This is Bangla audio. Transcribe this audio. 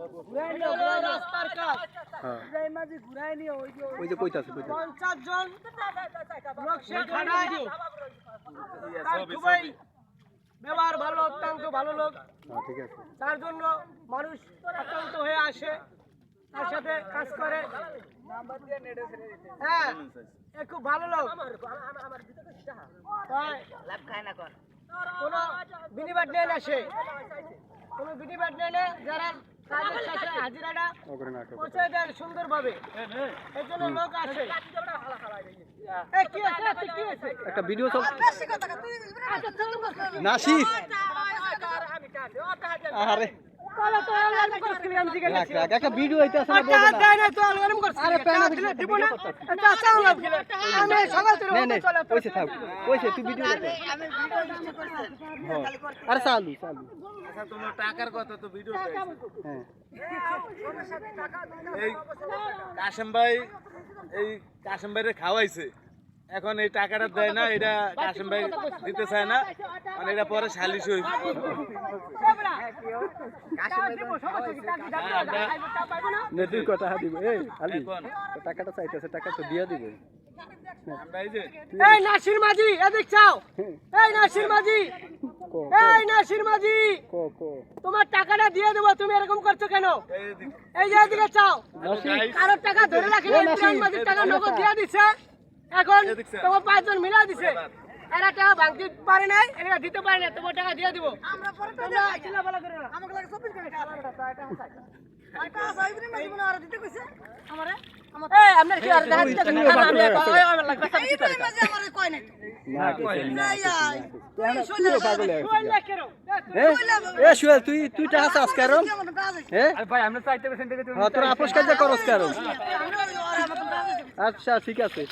রাস্তার কাজ এই মাঝে ঘুরাই নিয়ে ওই যে কইতাছে 50 জন লোক সেখানে খুবই ব্যবহার ভালো, অত্যন্ত ভালো লোক। ঠিক আছে, তার জন্য মানুষ অত্যন্ত হয়ে আসে, তার সাথে কাজ করে। হ্যাঁ, এ খুব ভালো লোক। কোনো বিনিবাদ নেই না, সে কোনো বিনিবাদ নেই না। যারা কাজের সাথে হাজিরাটা পৌঁছে দেন সুন্দরভাবে, এই জন্য লোক আসে। একটা ভিডিও নাসির আরে একটা ভিডিও হইতেছে না, আরে পেনা দিব না, এটা চাও না। আমি সকাল থেকে পয়সা থাক, পয়সা তুই ভিডিও আমি ভিডিও নিতে করছি। আরে চালু চালু। আচ্ছা, তোমার টাকার কথা তো ভিডিও করেছে। হ্যাঁ, এই কাশেম ভাইরে খাওয়াইছে, এখন এই টাকাটা দেয় না, এটা কাশেম ভাই দিতে চায় না, মানে এটা পরে সালিশ হইবে। টাকা দিব, টাকাটা চাইতেছে, টাকা তো দিয়া দিবে। এই নাসির মাঝি, এদিক চাও। এই নাসির মাঝি, এই নাসির মাঝি, তোমার টাকাটা দিয়ে দেবো, তুমি এরকম করছো কেন? এই যে এদিকে চাও, কারোর টাকা ধরে রাখলে টাকা নগদ দিয়ে দিচ্ছে, এখন তোমার 5 জন মিলা দিছে, এরা টাকা ভাঙতে পারে নাই, এরা দিতে পারে না, তোমার টাকা দিয়ে দিব। তোমরা চিল্লাপালা করো না, আমাকে লাগে 24 ঘন্টা টাকা আছে। টাকা আছে ইবনে মাঝি মনে আর দিতে কইছে আমারে। এই আপনার কি আর দেখা দিতে না, আমি আমার লাগবে সব দিতে পারে। মাঝে আমারে কই নাই না, কই নাই। তুই শুনে পাগল এ শুয়ে তুই টাকা চাস কারো। আরে ভাই আমরা চাইতে পেছেন থেকে তুমি তোর আপোষ কাজ করস কারো। আচ্ছা ঠিক আছে।